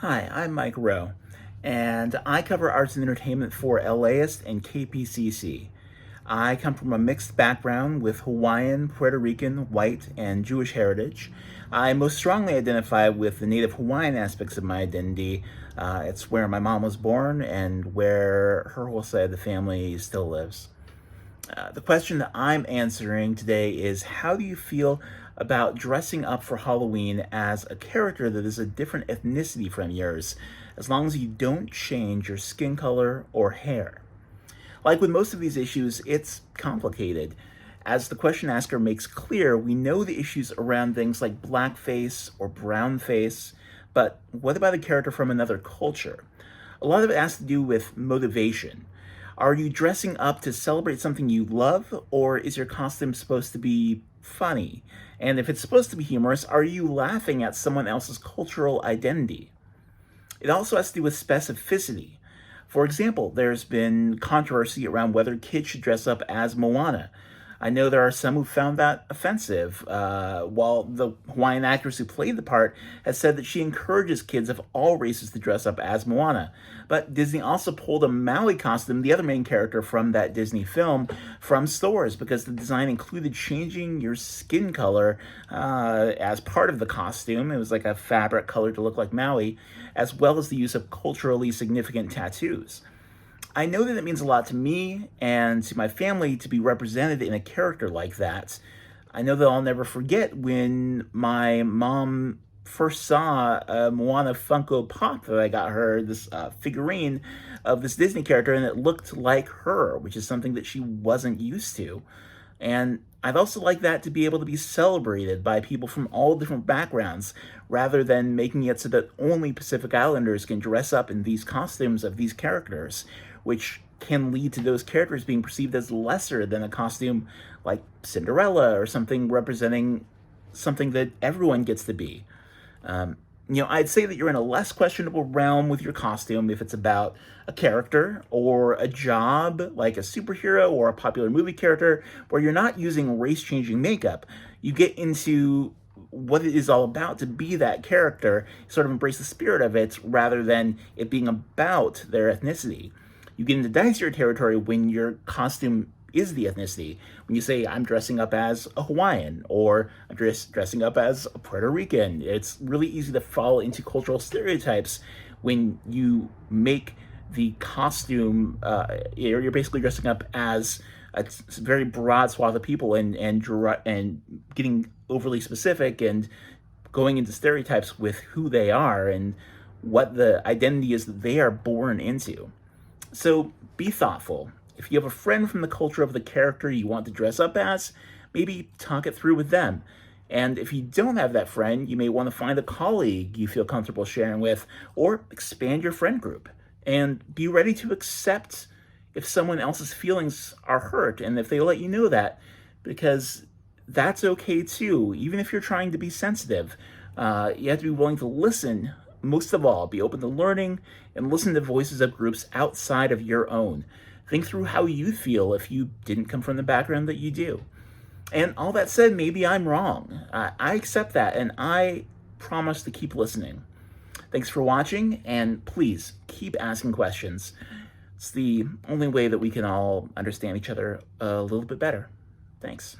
Hi, I'm Mike Roe, and I cover arts and entertainment for LAist and KPCC. I come from a mixed background with Hawaiian, Puerto Rican, white, and Jewish heritage. I most strongly identify with the Native Hawaiian aspects of my identity. It's where my mom was born and where her whole side of the family still lives. The question that I'm answering today is, how do you feel about dressing up for Halloween as a character that is a different ethnicity from yours, as long as you don't change your skin color or hair? Like with most of these issues, it's complicated. As the question asker makes clear, we know the issues around things like blackface or brownface, but what about a character from another culture? A lot of it has to do with motivation. Are you dressing up to celebrate something you love, or is your costume supposed to be funny? And if it's supposed to be humorous, are you laughing at someone else's cultural identity? It also has to do with specificity. For example, there's been controversy around whether kids should dress up as Moana. I know there are some who found that offensive, while the Hawaiian actress who played the part has said that she encourages kids of all races to dress up as Moana. But Disney also pulled a Maui costume, the other main character from that Disney film, from stores because the design included changing your skin color as part of the costume. It was like a fabric color to look like Maui, as well as the use of culturally significant tattoos. I know that it means a lot to me and to my family to be represented in a character like that. I know that I'll never forget when my mom first saw a Moana Funko Pop that I got her, this figurine of this Disney character, and it looked like her, which is something that she wasn't used to. And I'd also like that to be able to be celebrated by people from all different backgrounds, rather than making it so that only Pacific Islanders can dress up in these costumes of these characters, which can lead to those characters being perceived as lesser than a costume like Cinderella or something representing something that everyone gets to be. I'd say that you're in a less questionable realm with your costume if it's about a character or a job, like a superhero or a popular movie character, where you're not using race-changing makeup. You get into what it is all about to be that character, sort of embrace the spirit of it, rather than it being about their ethnicity. You get into dicier territory when your costume is the ethnicity. When you say, I'm dressing up as a Hawaiian, or I'm dressing up as a Puerto Rican, it's really easy to fall into cultural stereotypes when you make the costume, you're basically dressing up as a very broad swath of people and getting overly specific and going into stereotypes with who they are and what the identity is that they are born into. So be thoughtful. If you have a friend from the culture of the character you want to dress up as, maybe talk it through with them. And if you don't have that friend, you may want to find a colleague you feel comfortable sharing with, or expand your friend group. And be ready to accept if someone else's feelings are hurt, and if they let you know that, because that's okay too. Even if you're trying to be sensitive, you have to be willing to listen. Most of all, be open to learning and listen to voices of groups outside of your own. Think through how you'd feel if you didn't come from the background that you do. And all that said, maybe I'm wrong. I accept that, and I promise to keep listening. Thanks for watching, and please keep asking questions. It's the only way that we can all understand each other a little bit better. Thanks.